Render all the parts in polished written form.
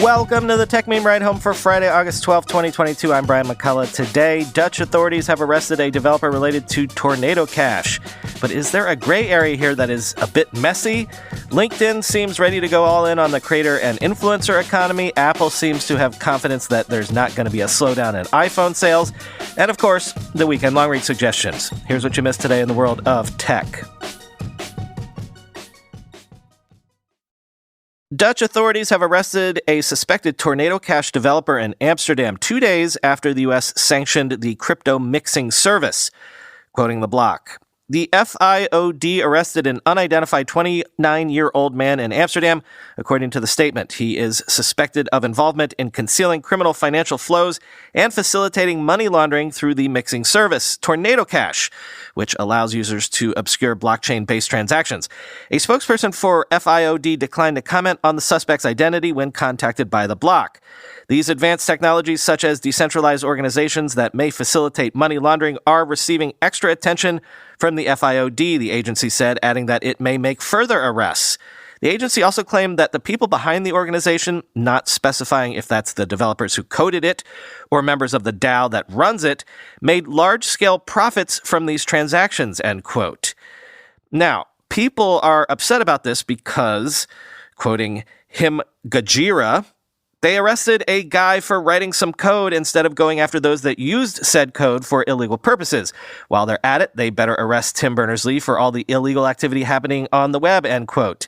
Welcome to the Techmeme Ride Home for Friday, August 12, 2022. I'm Brian McCullough. Today, Dutch authorities have arrested a developer related to Tornado Cash. But is there a gray area here that is a bit messy? LinkedIn seems ready to go all in on the creator and influencer economy. Apple seems to have confidence that there's not going to be a slowdown in iPhone sales. And of course, the weekend long-read suggestions. Here's what you missed today in the world of tech. Dutch authorities have arrested a suspected Tornado Cash developer in Amsterdam 2 days after the U.S. sanctioned the crypto mixing service. Quoting the block, the FIOD arrested an unidentified 29-year-old man in Amsterdam. According to the statement, he is suspected of involvement in concealing criminal financial flows and facilitating money laundering through the mixing service, Tornado Cash, which allows users to obscure blockchain-based transactions. A spokesperson for FIOD declined to comment on the suspect's identity when contacted by the block. These advanced technologies, such as decentralized organizations that may facilitate money laundering, are receiving extra attention from the FIOD, the agency said, adding that it may make further arrests. The agency also claimed that the people behind the organization, not specifying if that's the developers who coded it or members of the DAO that runs it, made large-scale profits from these transactions, end quote. Now, people are upset about this because, quoting him Gajira, they arrested a guy for writing some code instead of going after those that used said code for illegal purposes. While they're at it, they better arrest Tim Berners-Lee for all the illegal activity happening on the web, end quote.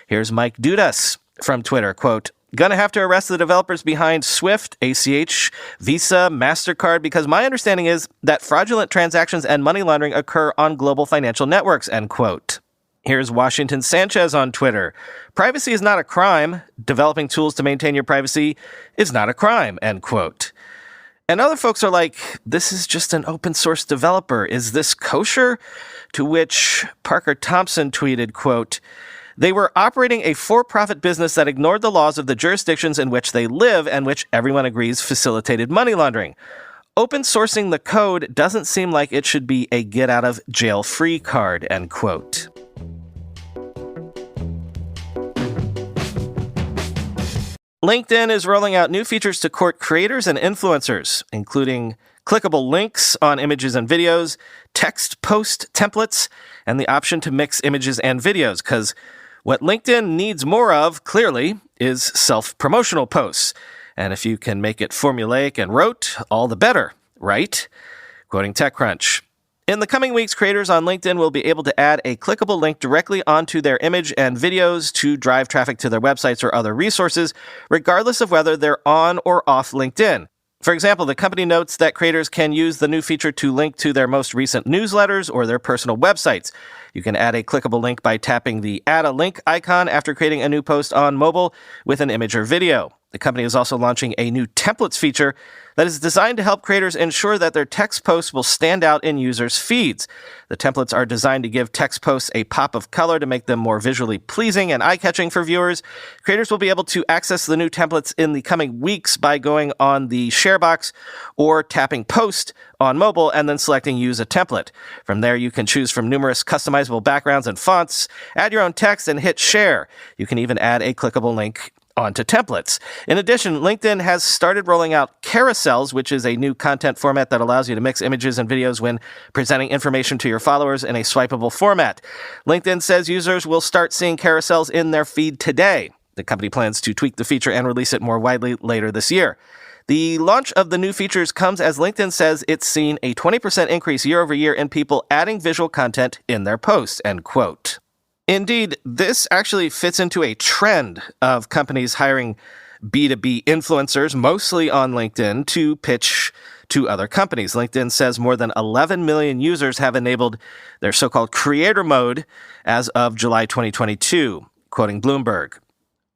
Here's Mike Dudas from Twitter, quote, gonna have to arrest the developers behind Swift, ACH, Visa, MasterCard, because my understanding is that fraudulent transactions and money laundering occur on global financial networks, end quote. Here's Washington Sanchez on Twitter. Privacy is not a crime. Developing tools to maintain your privacy is not a crime, end quote. And other folks are like, this is just an open source developer. Is this kosher? To which Parker Thompson tweeted, quote, they were operating a for-profit business that ignored the laws of the jurisdictions in which they live and which everyone agrees facilitated money laundering. Open sourcing the code doesn't seem like it should be a get-out-of-jail-free card, end quote. LinkedIn is rolling out new features to court creators and influencers, including clickable links on images and videos, text post templates, and the option to mix images and videos, because what LinkedIn needs more of, clearly, is self-promotional posts. And if you can make it formulaic and rote, all the better, right? Quoting TechCrunch. In the coming weeks, creators on LinkedIn will be able to add a clickable link directly onto their image and videos to drive traffic to their websites or other resources, regardless of whether they're on or off LinkedIn. For example, the company notes that creators can use the new feature to link to their most recent newsletters or their personal websites. You can add a clickable link by tapping the Add a Link icon after creating a new post on mobile with an image or video. The company is also launching a new templates feature that is designed to help creators ensure that their text posts will stand out in users' feeds. The templates are designed to give text posts a pop of color to make them more visually pleasing and eye-catching for viewers. Creators will be able to access the new templates in the coming weeks by going on the share box or tapping Post on mobile and then selecting Use a Template. From there, you can choose from numerous customizable backgrounds and fonts, add your own text, and hit Share. You can even add a clickable link onto templates. In addition, LinkedIn has started rolling out carousels, which is a new content format that allows you to mix images and videos when presenting information to your followers in a swipeable format. LinkedIn says users will start seeing carousels in their feed today. The company plans to tweak the feature and release it more widely later this year. The launch of the new features comes as LinkedIn says it's seen a 20% increase year over year in people adding visual content in their posts, end quote. Indeed, this actually fits into a trend of companies hiring B2B influencers, mostly on LinkedIn, to pitch to other companies. LinkedIn says more than 11 million users have enabled their so-called creator mode as of July 2022, quoting Bloomberg.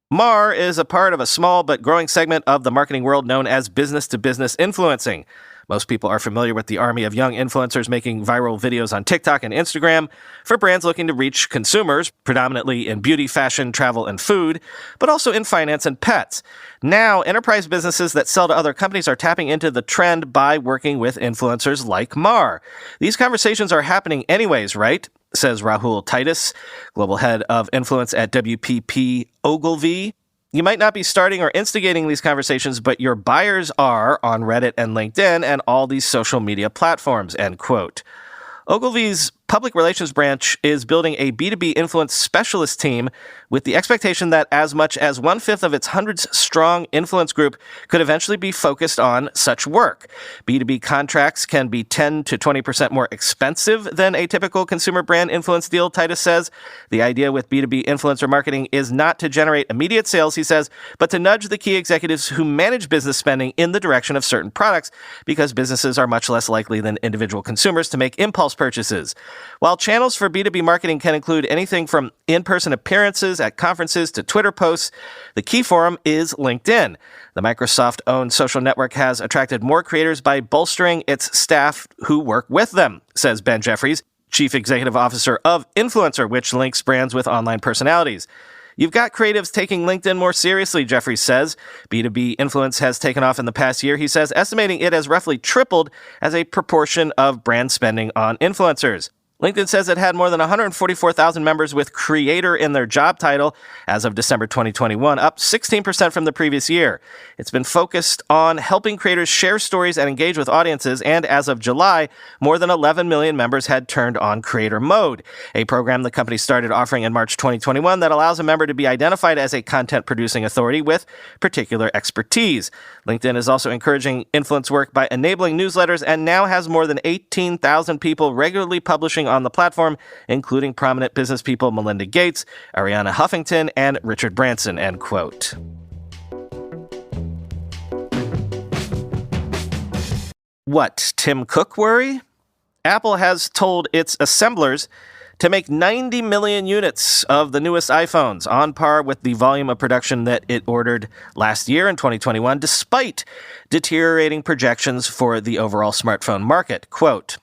MAR is a part of a small but growing segment of the marketing world known as business-to-business influencing. Most people are familiar with the army of young influencers making viral videos on TikTok and Instagram for brands looking to reach consumers, predominantly in beauty, fashion, travel, and food, but also in finance and pets. Now, enterprise businesses that sell to other companies are tapping into the trend by working with influencers like MAR. These conversations are happening anyways, right? Says Rahul Titus, global head of influence at WPP Ogilvy. You might not be starting or instigating these conversations, but your buyers are on Reddit and LinkedIn and all these social media platforms, end quote. Ogilvy's public relations branch is building a B2B influence specialist team with the expectation that as much as 1/5 of its hundreds-strong influence group could eventually be focused on such work. B2B contracts can be 10 to 20% more expensive than a typical consumer brand influence deal, Titus says. The idea with B2B influencer marketing is not to generate immediate sales, he says, but to nudge the key executives who manage business spending in the direction of certain products, because businesses are much less likely than individual consumers to make impulse purchases. While channels for B2B marketing can include anything from in-person appearances at conferences to Twitter posts, the key forum is LinkedIn. The Microsoft-owned social network has attracted more creators by bolstering its staff who work with them, says Ben Jeffries, Chief Executive Officer of Influencer, which links brands with online personalities. You've got creatives taking LinkedIn more seriously, Jeffries says. B2B influence has taken off in the past year, he says, estimating it has roughly tripled as a proportion of brand spending on influencers. LinkedIn says it had more than 144,000 members with creator in their job title as of December 2021, up 16% from the previous year. It's been focused on helping creators share stories and engage with audiences, and as of July, more than 11 million members had turned on creator mode, a program the company started offering in March 2021 that allows a member to be identified as a content-producing authority with particular expertise. LinkedIn is also encouraging influence work by enabling newsletters and now has more than 18,000 people regularly publishing on the platform, including prominent business people Melinda Gates, Arianna Huffington, and Richard Branson, end quote. What, Tim Cook worry? Apple has told its assemblers to make 90 million units of the newest iPhones, on par with the volume of production that it ordered last year in 2021, despite deteriorating projections for the overall smartphone market. Quote,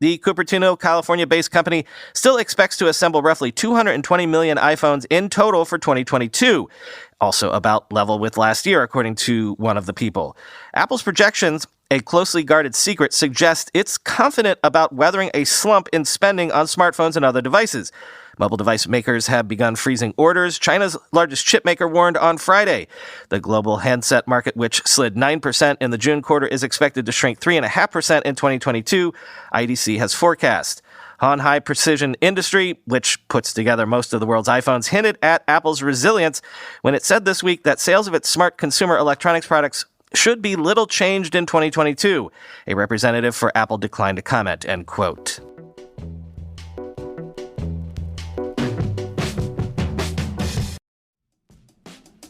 the Cupertino, California-based company still expects to assemble roughly 220 million iPhones in total for 2022, also about level with last year, according to one of the people. Apple's projections, a closely guarded secret, suggest it's confident about weathering a slump in spending on smartphones and other devices. Mobile device makers have begun freezing orders. China's largest chip maker warned on Friday. The global handset market, which slid 9% in the June quarter, is expected to shrink 3.5% in 2022, IDC has forecast. Han High Precision Industry, which puts together most of the world's iPhones, hinted at Apple's resilience when it said this week that sales of its smart consumer electronics products should be little changed in 2022. A representative for Apple declined to comment, end quote.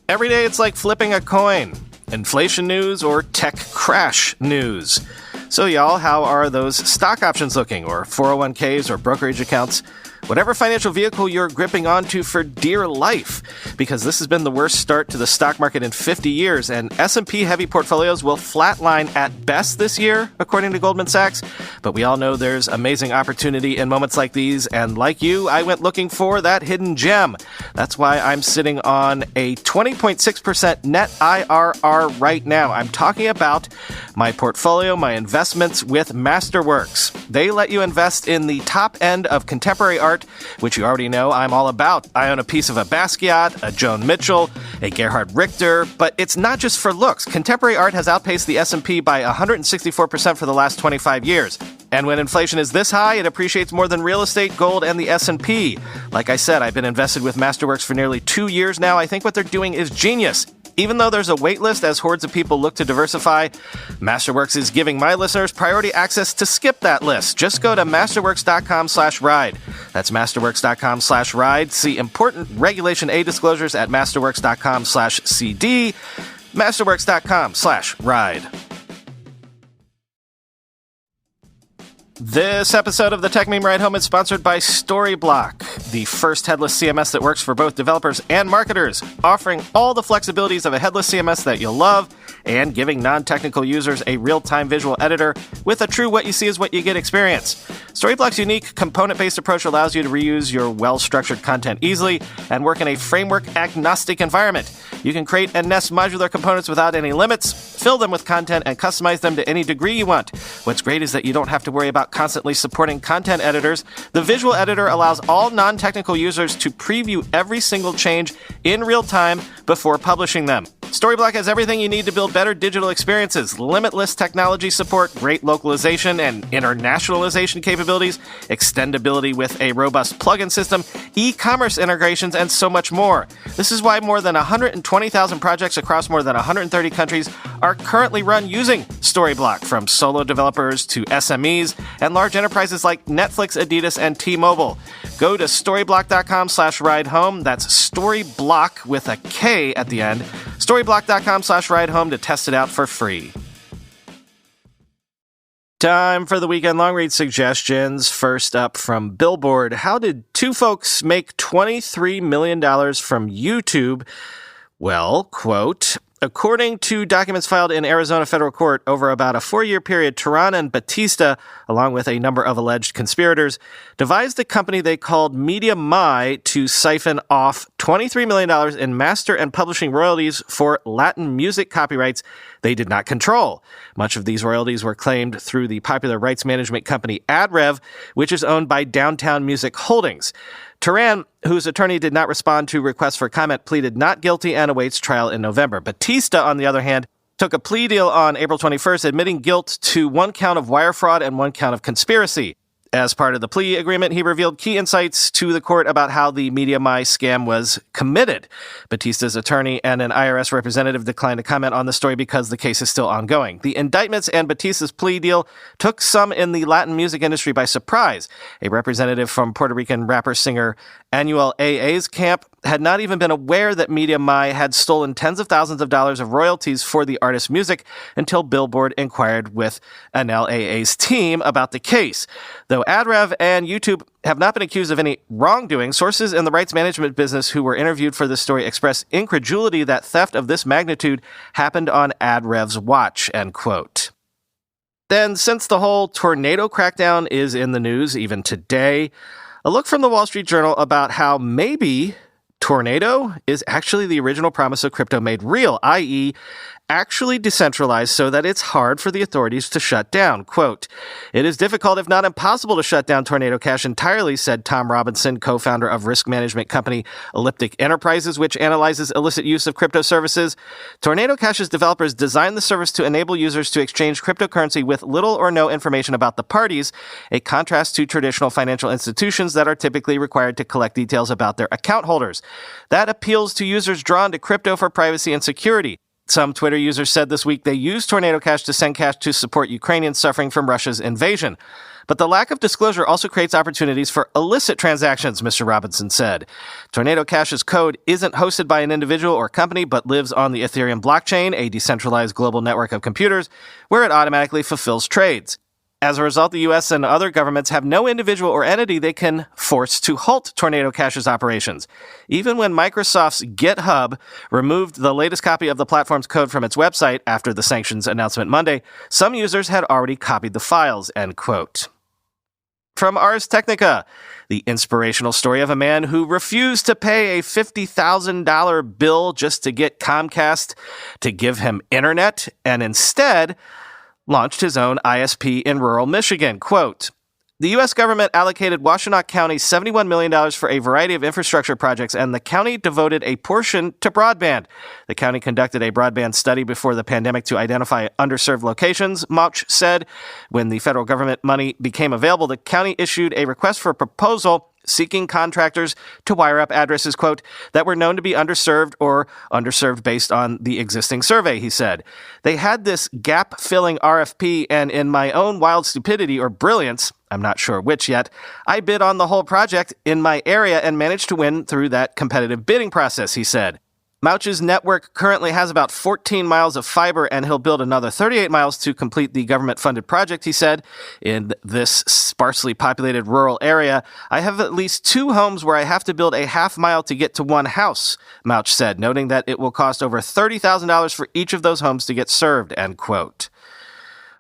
Every day it's like flipping a coin. Inflation news or tech crash news. So y'all, how are those stock options looking, or 401ks or brokerage accounts? Whatever financial vehicle you're gripping onto for dear life, because this has been the worst start to the stock market in 50 years, and S&P heavy portfolios will flatline at best this year, according to Goldman Sachs. But we all know there's amazing opportunity in moments like these, and like you, I went looking for that hidden gem. That's why I'm sitting on a 20.6% net IRR right now. I'm talking about my portfolio, my investments with Masterworks. They let you invest in the top end of contemporary art, which you already know I'm all about. I own a piece of a Basquiat, a Joan Mitchell, a Gerhard Richter, but it's not just for looks. Contemporary art has outpaced the S&P by 164% for the last 25 years. And when inflation is this high, it appreciates more than real estate, gold, and the S&P. Like I said, I've been invested with Masterworks for nearly 2 years now. I think what they're doing is genius. Even though there's a wait list as hordes of people look to diversify, Masterworks is giving my listeners priority access to skip that list. Just go to masterworks.com/ride. That's masterworks.com/ride. See important Regulation A disclosures at masterworks.com/CD. masterworks.com/ride. This episode of the Techmeme Ride Home is sponsored by Storyblock, the first headless CMS that works for both developers and marketers, offering all the flexibilities of a headless CMS that you'll love and giving non-technical users a real-time visual editor with a true what you see is what you get experience. Storyblock's unique component-based approach allows you to reuse your well-structured content easily and work in a framework-agnostic environment. You can create and nest modular components without any limits, fill them with content, and customize them to any degree you want. What's great is that you don't have to worry about constantly supporting content editors. The visual editor allows all non-technical users to preview every single change in real time before publishing them. Storyblock has everything you need to build better digital experiences: limitless technology support, great localization and internationalization capabilities, extendability with a robust plugin system, e-commerce integrations, and so much more. This is why more than 120,000 projects across more than 130 countries are currently run using Storyblock, from solo developers to SMEs and large enterprises like Netflix, Adidas, and T-Mobile. Go to storyblock.com/ridehome. That's Storyblock with a K at the end. Storyblock.com/ridehome to test it out for free. Time for the weekend long read suggestions. First up from Billboard. How did two folks make $23 million from YouTube? Well, quote, according to documents filed in Arizona federal court over about a 4-year period, Tehran and Batista, along with a number of alleged conspirators, devised a company they called Techmeme to siphon off $23 million in master and publishing royalties for Latin music copyrights they did not control. Much of these royalties were claimed through the popular rights management company AdRev, which is owned by Downtown Music Holdings. Tehran, whose attorney did not respond to requests for comment, pleaded not guilty and awaits trial in November. Batista, on the other hand, took a plea deal on April 21st, admitting guilt to 1 count of wire fraud and 1 count of conspiracy. As part of the plea agreement, he revealed key insights to the court about how the Techmeme scam was committed. Batista's attorney and an IRS representative declined to comment on the story because the case is still ongoing. The indictments and Batista's plea deal took some in the Latin music industry by surprise. A representative from Puerto Rican rapper-singer Anuel AA's camp had not even been aware that Techmeme had stolen tens of thousands of dollars of royalties for the artist's music until Billboard inquired with Anuel AA's team about the case. Though AdRev and YouTube have not been accused of any wrongdoing, sources in the rights management business who were interviewed for this story expressed incredulity that theft of this magnitude happened on AdRev's watch, end quote. Then, since the whole tornado crackdown is in the news even today, a look from the Wall Street Journal about how maybe tornado is actually the original promise of crypto made real, i.e., actually decentralized so that it's hard for the authorities to shut down. Quote, it is difficult, if not impossible, to shut down Tornado Cash entirely, said Tom Robinson, co-founder of risk management company Elliptic Enterprises, which analyzes illicit use of crypto services. Tornado Cash's developers designed the service to enable users to exchange cryptocurrency with little or no information about the parties, a contrast to traditional financial institutions that are typically required to collect details about their account holders. That appeals to users drawn to crypto for privacy and security. Some Twitter users said this week they used Tornado Cash to send cash to support Ukrainians suffering from Russia's invasion. But the lack of disclosure also creates opportunities for illicit transactions, Mr. Robinson said. Tornado Cash's code isn't hosted by an individual or company, but lives on the Ethereum blockchain, a decentralized global network of computers, where it automatically fulfills trades. As a result, the U.S. and other governments have no individual or entity they can force to halt Tornado Cash's operations. Even when Microsoft's GitHub removed the latest copy of the platform's code from its website after the sanctions announcement Monday, some users had already copied the files, end quote. From Ars Technica, the inspirational story of a man who refused to pay a $50,000 bill just to get Comcast to give him internet, and instead launched his own ISP in rural Michigan. Quote, the U.S. government allocated Washtenaw County $71 million for a variety of infrastructure projects, and the county devoted a portion to broadband. The county conducted a broadband study before the pandemic to identify underserved locations, Mauch said. When the federal government money became available, the county issued a request for proposal seeking contractors to wire up addresses, quote, that were known to be underserved or underserved based on the existing survey, he said. They had this gap-filling RFP, and in my own wild stupidity or brilliance, I'm not sure which yet, I bid on the whole project in my area and managed to win through that competitive bidding process, he said. Mauch's network currently has about 14 miles of fiber, and he'll build another 38 miles to complete the government-funded project, he said. In this sparsely populated rural area, I have at least 2 homes where I have to build a half mile to get to one house, Mauch said, noting that it will cost over $30,000 for each of those homes to get served, end quote.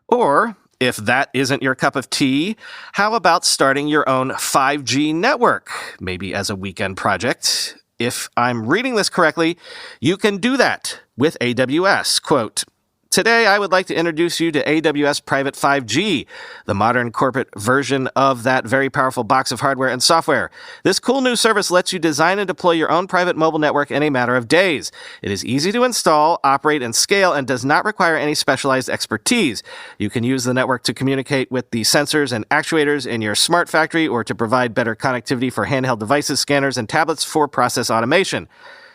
Or, If that isn't your cup of tea, how about starting your own 5G network, maybe as a weekend project? If I'm reading this correctly, you can do that with AWS. Quote, "Today, I would like to introduce you to AWS Private 5G, the modern corporate version of that very powerful box of hardware and software. This cool new service lets you design and deploy your own private mobile network in a matter of days. It is easy to install, operate, and scale, and does not require any specialized expertise. You can use the network to communicate with the sensors and actuators in your smart factory or to provide better connectivity for handheld devices, scanners, and tablets for process automation.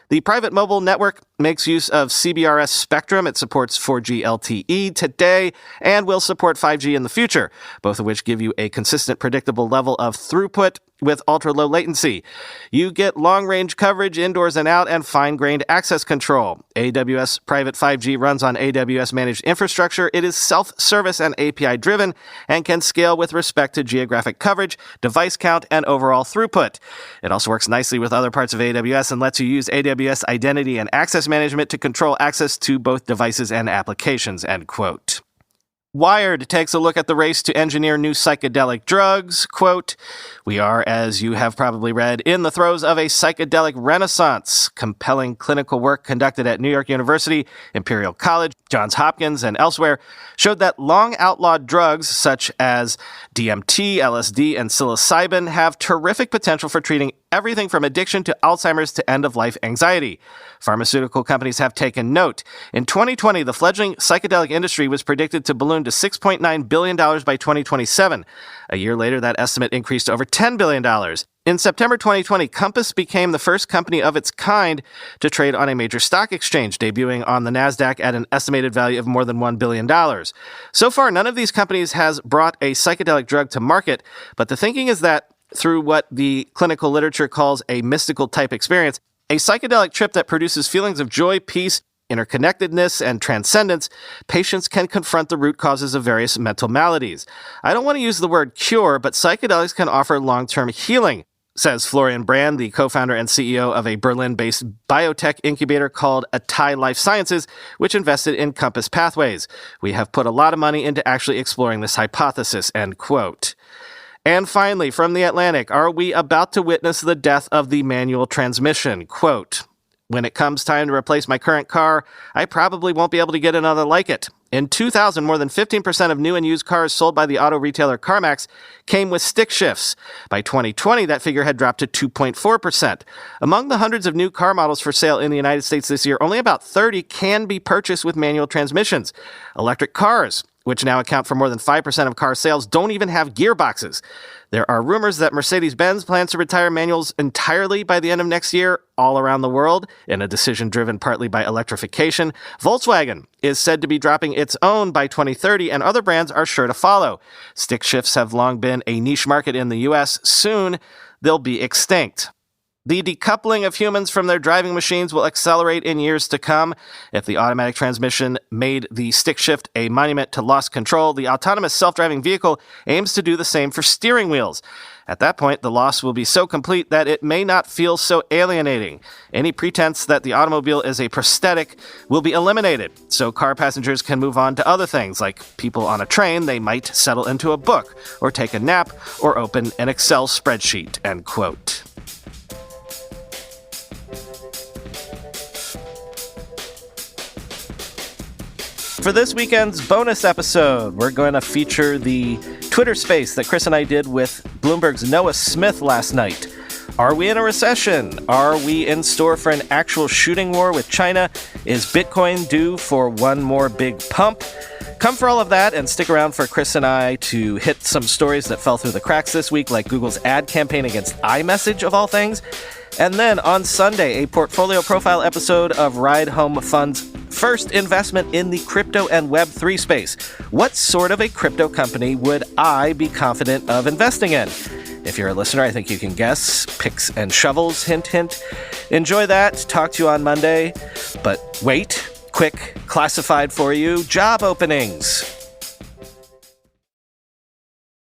The private mobile network makes use of CBRS spectrum. It supports 4G LTE today and will support 5G in the future, both of which give you a consistent, predictable level of throughput with ultra-low latency. You get long-range coverage indoors and out and fine-grained access control. AWS Private 5G runs on AWS-managed infrastructure. It is self-service and API-driven and can scale with respect to geographic coverage, device count, and overall throughput. It also works nicely with other parts of AWS and lets you use AWS identity and access management to control access to both devices and applications," end quote. Wired takes a look at the race to engineer new psychedelic drugs. Quote, "We are, as you have probably read, in the throes of a psychedelic renaissance. Compelling clinical work conducted at New York University, Imperial College, Johns Hopkins, and elsewhere showed that long-outlawed drugs such as DMT, LSD, and psilocybin have terrific potential for treating everything from addiction to Alzheimer's to end-of-life anxiety. Pharmaceutical companies have taken note. In 2020, the fledgling psychedelic industry was predicted to balloon to $6.9 billion by 2027. A year later, that estimate increased to over $10 billion. In September 2020, Compass became the first company of its kind to trade on a major stock exchange, debuting on the NASDAQ at an estimated value of more than $1 billion. So far, none of these companies has brought a psychedelic drug to market, but the thinking is that through what the clinical literature calls a mystical type experience, a psychedelic trip that produces feelings of joy, peace, interconnectedness, and transcendence, patients can confront the root causes of various mental maladies. I don't want to use the word cure, but psychedelics can offer long-term healing, says Florian Brand, the co-founder and CEO of a Berlin-based biotech incubator called Atai Life Sciences, which invested in Compass Pathways. "We have put a lot of money into actually exploring this hypothesis," end quote. And finally, from The Atlantic, are we about to witness the death of the manual transmission? Quote, "When it comes time to replace my current car, I probably won't be able to get another like it. In 2000, more than 15% of new and used cars sold by the auto retailer CarMax came with stick shifts. By 2020, that figure had dropped to 2.4%. Among the hundreds of new car models for sale in the United States this year, only about 30 can be purchased with manual transmissions. Electric cars, which now account for more than 5% of car sales, don't even have gearboxes. There are rumors that Mercedes-Benz plans to retire manuals entirely by the end of next year all around the world, in a decision driven partly by electrification. Volkswagen is said to be dropping its own by 2030, and other brands are sure to follow. Stick shifts have long been a niche market in the U.S. Soon, they'll be extinct. The decoupling of humans from their driving machines will accelerate in years to come. If the automatic transmission made the stick shift a monument to lost control, the autonomous self-driving vehicle aims to do the same for steering wheels. At that point, the loss will be so complete that it may not feel so alienating. Any pretense that the automobile is a prosthetic will be eliminated, so car passengers can move on to other things, like people on a train. They might settle into a book, or take a nap, or open an Excel spreadsheet," end quote. For this weekend's bonus episode, we're going to feature the Twitter space that Chris and I did with Bloomberg's Noah Smith last night. Are we in a recession? Are we in store for an actual shooting war with China? Is Bitcoin due for one more big pump? Come for all of that and stick around for Chris and I to hit some stories that fell through the cracks this week, like Google's ad campaign against iMessage, of all things. And then on Sunday, a portfolio profile episode of Ride Home Fund's first investment in the crypto and Web3 space. What sort of a crypto company would I be confident of investing in? If you're a listener, I think you can guess. Picks and shovels, hint, hint. Enjoy that. Talk to you on Monday. But wait, quick, classified for you, job openings.